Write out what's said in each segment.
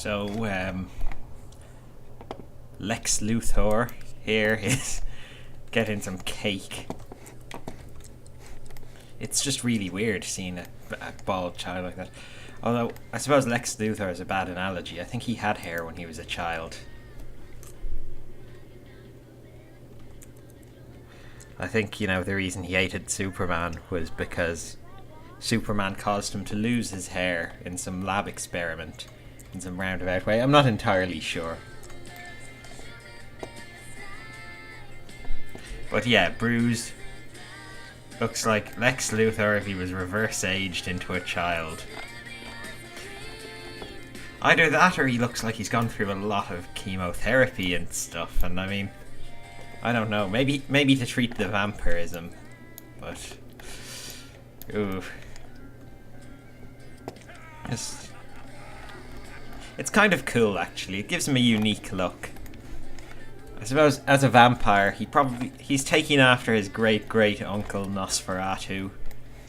So, Lex Luthor here is getting some cake. It's just really weird seeing a bald child like that. Although, I suppose Lex Luthor is a bad analogy. I think he had hair when he was a child. I think, you know, the reason he hated Superman was because Superman caused him to lose his hair in some lab experiment in some roundabout way. I'm not entirely sure. But yeah, Bruce looks like Lex Luthor if he was reverse aged into a child. Either that or he looks like he's gone through a lot of chemotherapy and stuff, and I mean, I don't know, maybe to treat the vampirism, but ooh. It's kind of cool actually. It gives him a unique look. I suppose as a vampire, he's taking after his great uncle Nosferatu,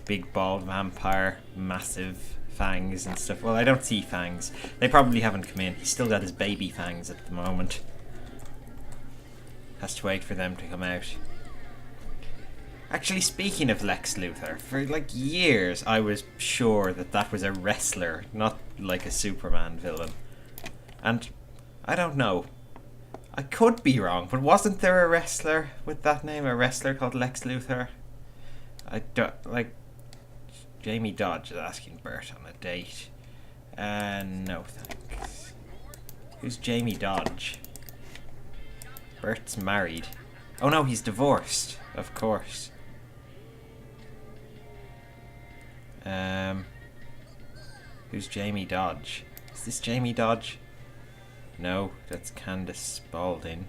big bald vampire, massive fangs and stuff. Well, I don't see fangs. They probably haven't come in. He's still got his baby fangs at the moment. Has to wait for them to come out. Actually, speaking of Lex Luthor, for like years I was sure that was a wrestler, not like a Superman villain. And I don't know. I could be wrong, but wasn't there a wrestler with that name? A wrestler called Lex Luthor? I don't like. Jamie Dodge is asking Bert on a date. No thanks. Who's Jamie Dodge? Bert's married. Oh no, he's divorced. Of course. Who's Jamie Dodge? Is this Jamie Dodge? No, that's Candace Spaulding.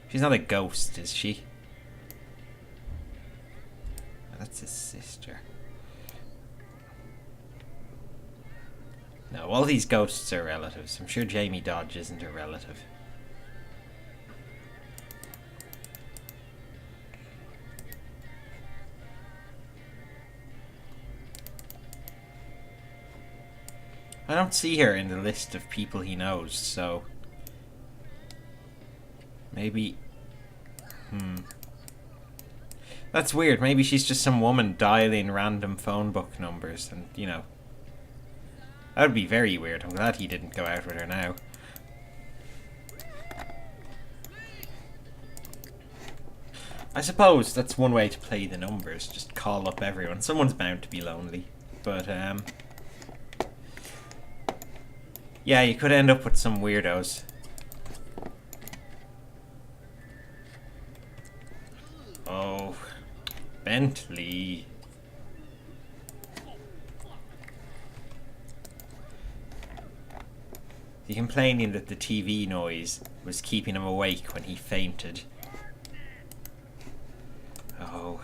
She's not a ghost, is she? That's his sister. No, all these ghosts are relatives. I'm sure Jamie Dodge isn't a relative. I don't see her in the list of people he knows, so maybe. That's weird. Maybe she's just some woman dialing random phone book numbers, and you know, that would be very weird. I'm glad he didn't go out with her now. I suppose that's one way to play the numbers. Just call up everyone. Someone's bound to be lonely, but yeah, you could end up with some weirdos. Oh, Bentley. He's complaining that the TV noise was keeping him awake when he fainted. Oh.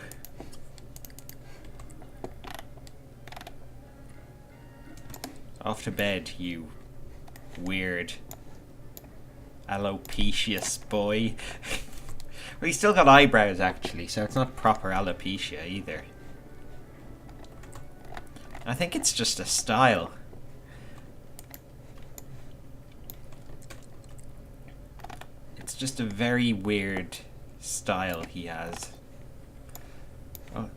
Off to bed, you weird alopecious boy. Well, he's still got eyebrows actually, so it's not proper alopecia either. I think it's just a style. It's just a very weird style he has. Oh,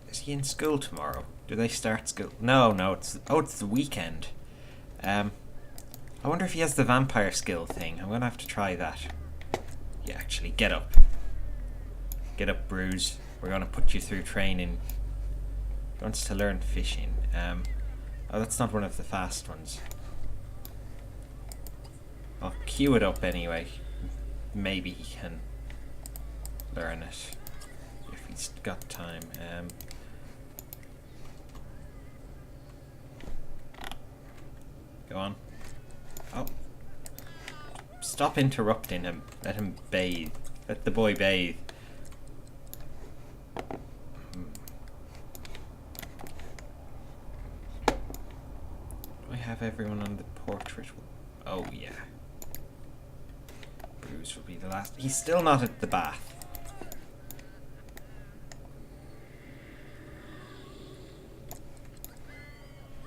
is he in school tomorrow? Do they start school? No, it's the weekend. I wonder if he has the vampire skill thing. I'm gonna have to try that. Yeah, actually, get up. Get up, Bruce. We're gonna put you through training. He wants to learn fishing. Oh, that's not one of the fast ones. I'll queue it up anyway. Maybe he can learn it if he's got time. Go on. Oh. Stop interrupting him. Let him bathe. Let the boy bathe. Do I have everyone on the portrait? Oh, yeah. Bruce will be the last. He's still not at the bath.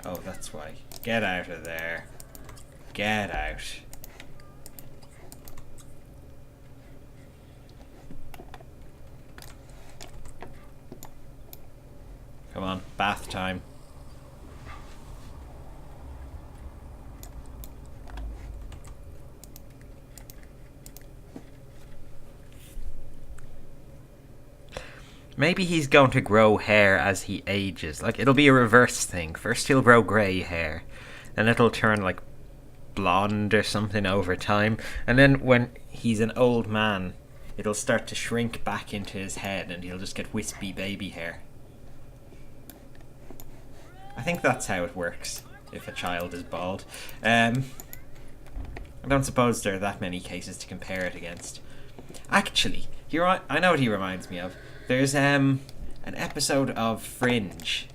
Oh, that's why. Get out of there. Get out. Come on, bath time. Maybe he's going to grow hair as he ages. Like, it'll be a reverse thing. First he'll grow grey hair, and it'll turn, like, blonde or something over time. And then when he's an old man, it'll start to shrink back into his head, and he'll just get wispy baby hair. I think that's how it works, if a child is bald. I don't suppose there are that many cases to compare it against. Actually, I know what he reminds me of. There's an episode of Fringe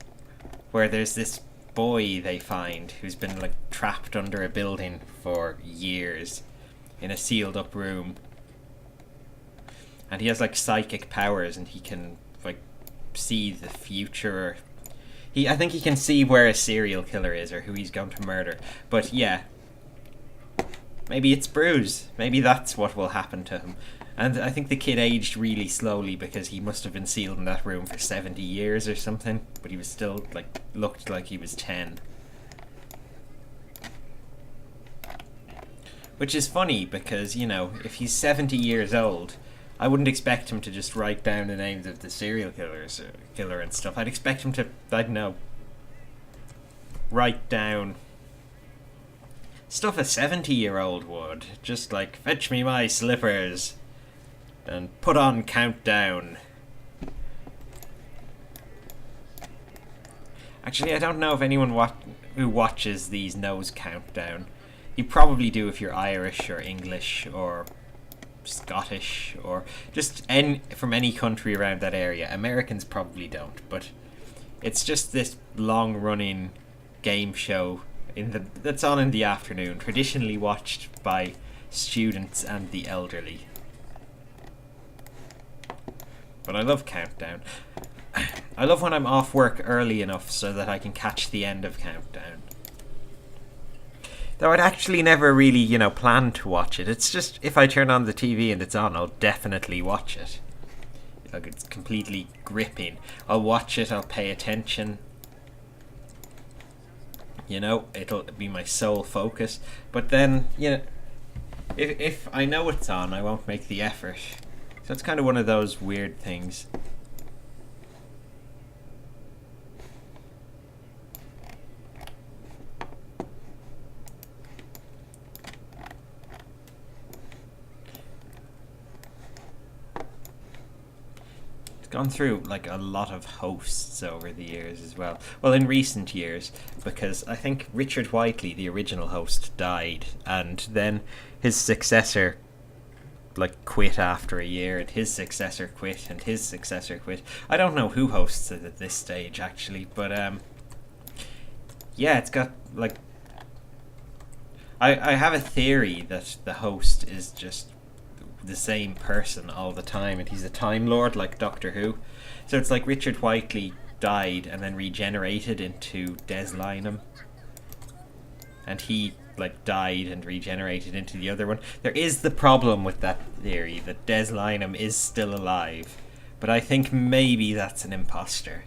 where there's this boy they find who's been like trapped under a building for years in a sealed up room, and he has like psychic powers, and he can like see the future. I think he can see where a serial killer is or who he's going to murder. But yeah, maybe it's Bruce. Maybe that's what will happen to him. And I think the kid aged really slowly because he must have been sealed in that room for 70 years or something. But he was still, like, looked like he was 10. Which is funny because, you know, if he's 70 years old, I wouldn't expect him to just write down the names of the serial killer and stuff. I'd expect him to, I don't know, write down stuff a 70-year-old would. Just like, fetch me my slippers and put on Countdown. Actually, I don't know if anyone who watches these knows Countdown. You probably do if you're Irish or English or Scottish or just from any country around that area. Americans probably don't, but it's just this long-running game show that's on in the afternoon, traditionally watched by students and the elderly. But I love Countdown. I love when I'm off work early enough so that I can catch the end of Countdown. Though I'd actually never really, you know, plan to watch it. It's just, if I turn on the TV and it's on, I'll definitely watch it. Like, it's completely gripping. I'll watch it, I'll pay attention. You know, it'll be my sole focus. But then, you know, if I know it's on, I won't make the effort. So it's kind of one of those weird things. It's gone through like a lot of hosts over the years as well. Well, in recent years, because I think Richard Whiteley, the original host, died, and then his successor like quit after a year, and his successor quit, and his successor quit. I don't know who hosts it at this stage actually, but yeah, it's got like I have a theory that the host is just the same person all the time, and he's a Time Lord like Doctor Who. So it's like Richard Whiteley died and then regenerated into Des Lynam, and he like died and regenerated into the other one. There is the problem with that theory that Des Lynam is still alive, but I think maybe that's an imposter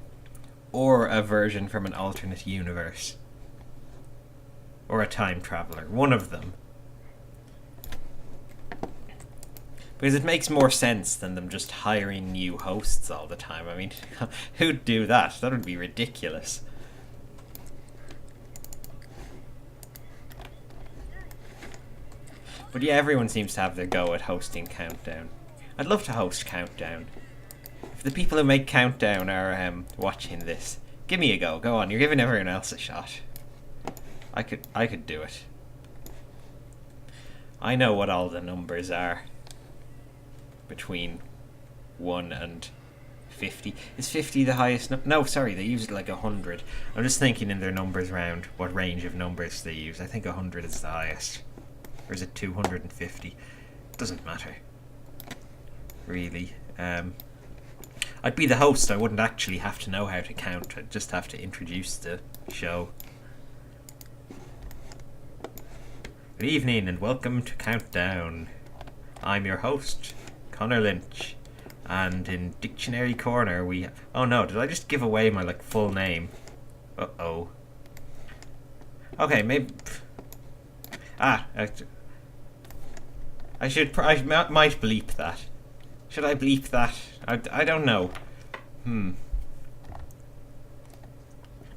or a version from an alternate universe or a time traveler, one of them, because it makes more sense than them just hiring new hosts all the time. I mean, who'd do that? That would be ridiculous. But yeah, everyone seems to have their go at hosting Countdown. I'd love to host Countdown. If the people who make Countdown are watching this, give me a go. Go on, you're giving everyone else a shot. I could do it. I know what all the numbers are. Between 1 and 50. Is 50 the highest? No, sorry, they use like 100. I'm just thinking in their numbers round what range of numbers they use. I think 100 is the highest. Or is it 250? Doesn't matter. Really. I'd be the host. I wouldn't actually have to know how to count. I'd just have to introduce the show. Good evening and welcome to Countdown. I'm your host, Connor Lynch, and in Dictionary Corner we... Oh no, did I just give away my full name? Uh-oh. Okay, maybe... I might bleep that. Should I bleep that? I don't know.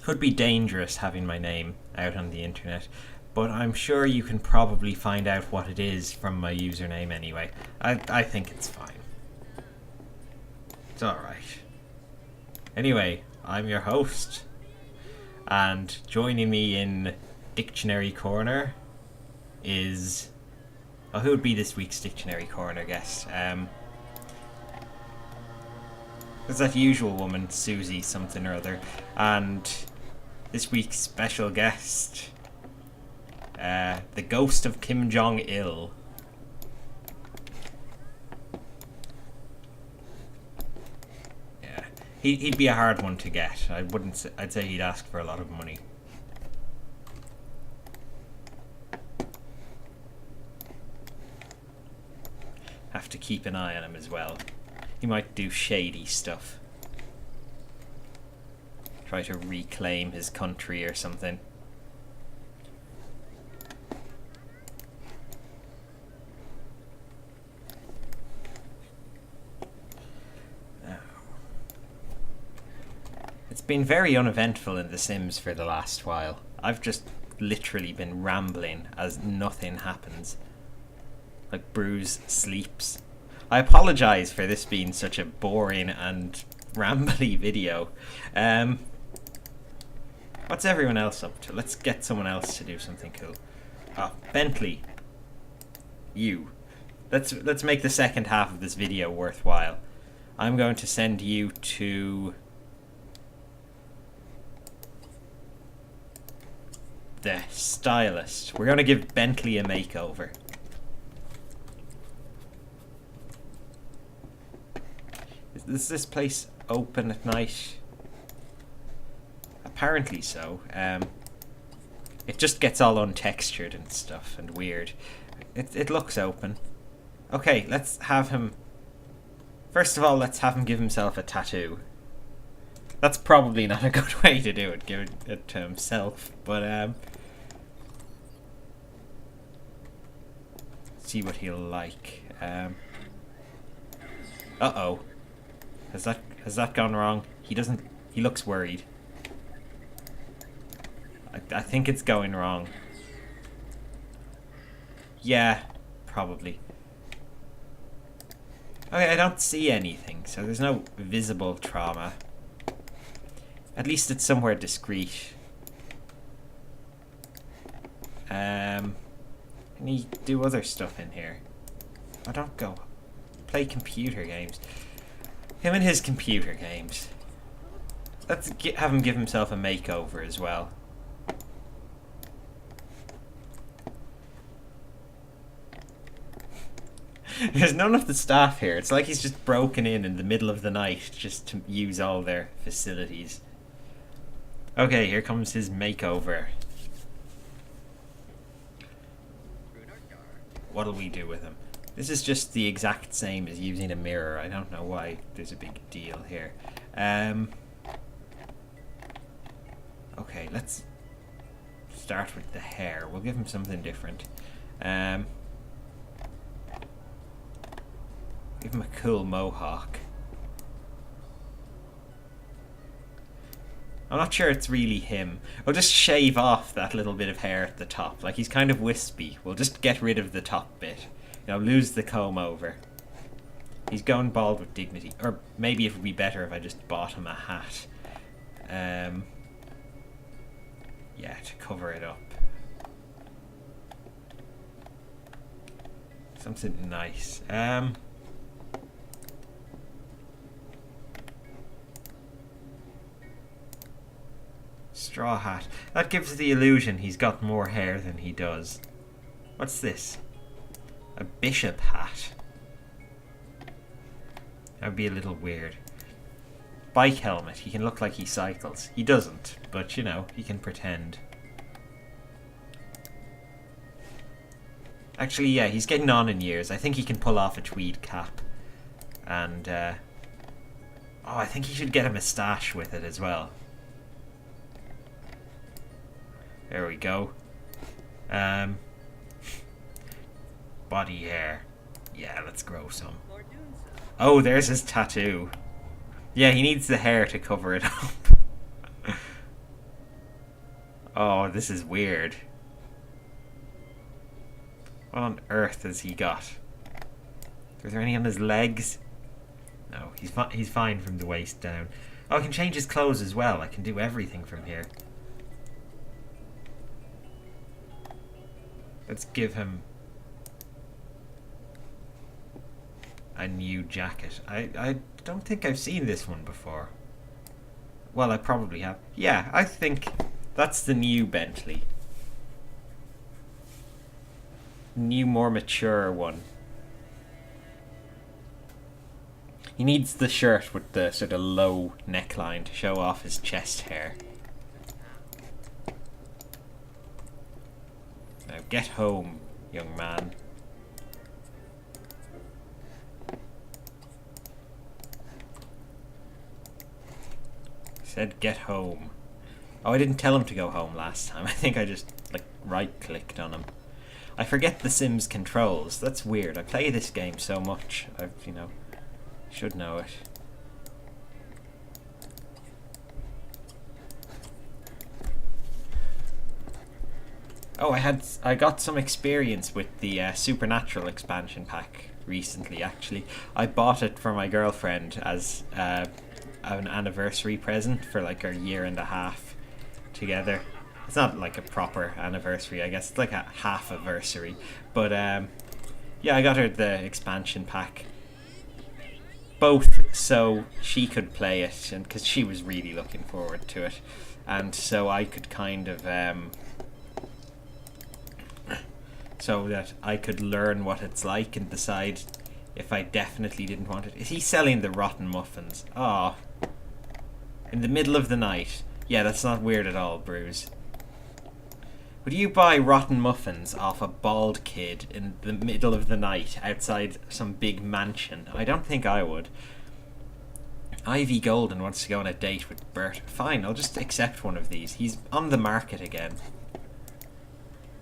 Could be dangerous having my name out on the internet, but I'm sure you can probably find out what it is from my username anyway. I think it's fine. It's alright. Anyway, I'm your host, and joining me in Dictionary Corner is... Oh, who would be this week's Dictionary Corner guest? There's that usual woman, Susie something or other, and this week's special guest, the ghost of Kim Jong-il. Yeah, he'd be a hard one to get. I'd say he'd ask for a lot of money. Have to keep an eye on him as well. He might do shady stuff. Try to reclaim his country or something. It's been very uneventful in The Sims for the last while. I've just literally been rambling as nothing happens. Like Bruce sleeps. I apologise for this being such a boring and rambly video. What's everyone else up to? Let's get someone else to do something cool. Oh, Bentley. You. Let's make the second half of this video worthwhile. I'm going to send you to the stylist. We're going to give Bentley a makeover. Is this place open at night? Apparently so. It just gets all untextured and stuff and weird. It looks open. Okay, let's have him... First of all, let's have him give himself a tattoo. That's probably not a good way to do it, give it to himself, but see what he'll like. Uh-oh. Has that gone wrong? He looks worried. I think it's going wrong. Yeah, probably. Okay, I don't see anything, so there's no visible trauma. At least it's somewhere discreet. Can he do other stuff in here? Oh, don't go. Play computer games. Him and his computer games. Let's have him give himself a makeover as well. There's none of the staff here. It's like he's just broken in the middle of the night just to use all their facilities. Okay, here comes his makeover. What'll we do with him? This is just the exact same as using a mirror. I don't know why there's a big deal here. Okay, let's start with the hair. We'll give him something different. Give him a cool mohawk. I'm not sure it's really him. We'll just shave off that little bit of hair at the top. Like, he's kind of wispy. We'll just get rid of the top bit. You know, lose the comb over. He's going bald with dignity. Or maybe it would be better if I just bought him a hat. Yeah, to cover it up. Something nice. Straw hat. That gives the illusion he's got more hair than he does. What's this? A bishop hat. That would be a little weird. Bike helmet. He can look like he cycles. He doesn't, but you know, he can pretend. Actually, yeah, he's getting on in years. I think he can pull off a tweed cap. And, oh, I think he should get a moustache with it as well. There we go. Body hair. Yeah, let's grow some. Oh, there's his tattoo. Yeah, he needs the hair to cover it up. Oh, this is weird. What on earth has he got? Is there any on his legs? No, he's fine from the waist down. Oh, I can change his clothes as well. I can do everything from here. Let's give him a new jacket. I don't think I've seen this one before. Well, I probably have. Yeah, I think that's the new Bentley. New, more mature one. He needs the shirt with the sort of low neckline to show off his chest hair. Now get home, young man. Said get home. Oh, I didn't tell him to go home last time. I think I just, like, right-clicked on him. I forget the Sims controls. That's weird. I play this game so much. Should know it. Oh, I got some experience with the Supernatural expansion pack recently, actually. I bought it for my girlfriend as an anniversary present for like our 1.5 years together. It's not like a proper anniversary, I guess. It's like a half anniversary. But yeah, I got her the expansion pack. Both so she could play it, and because she was really looking forward to it, and so I could kind of so that I could learn what it's like and decide if I definitely didn't want it. Is he selling the rotten muffins? Oh, in the middle of the night. Yeah, that's not weird at all, Bruce. Would you buy rotten muffins off a bald kid in the middle of the night outside some big mansion? I don't think I would. Ivy Golden wants to go on a date with Bert. Fine, I'll just accept one of these. He's on the market again.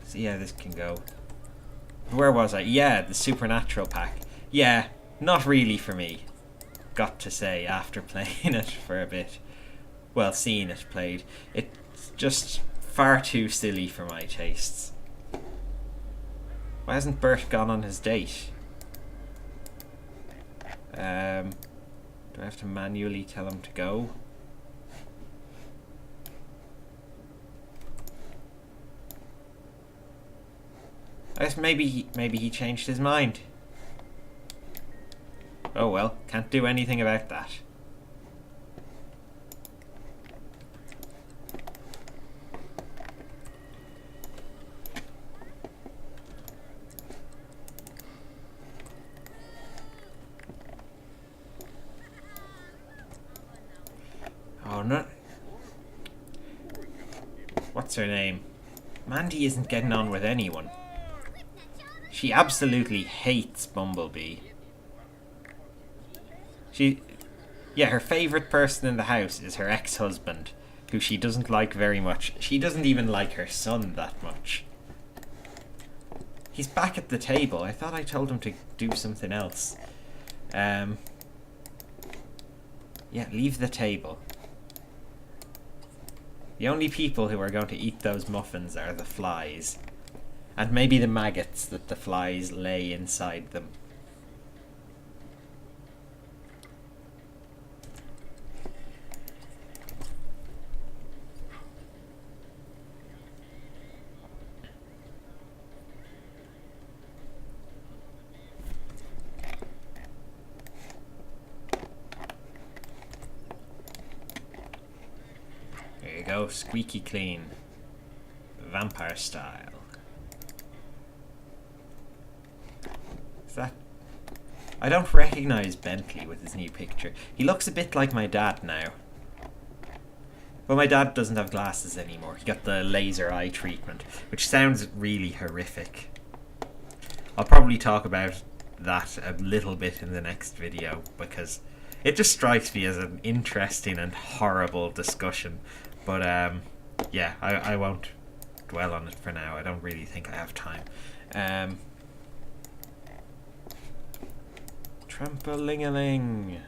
See how this can go. Where was I? Yeah, the Supernatural pack. Yeah, not really for me. Got to say, after playing it for a bit. Well, seeing it played. It's just far too silly for my tastes. Why hasn't Bert gone on his date? Do I have to manually tell him to go? I guess maybe he changed his mind. Oh well, can't do anything about that. Oh no. What's her name? Mandy isn't getting on with anyone. She absolutely hates Bumblebee. Yeah, her favourite person in the house is her ex-husband, who she doesn't like very much. She doesn't even like her son that much. He's back at the table. I thought I told him to do something else. Yeah, leave the table. The only people who are going to eat those muffins are the flies. And maybe the maggots that the flies lay inside them. There you go, squeaky clean. Vampire style. Is that... I don't recognise Bentley with his new picture. He looks a bit like my dad now. Well, my dad doesn't have glasses anymore. He got the laser eye treatment, which sounds really horrific. I'll probably talk about that a little bit in the next video, because it just strikes me as an interesting and horrible discussion. But yeah, I won't dwell on it for now. I don't really think I have time. Trampoling-a-ling.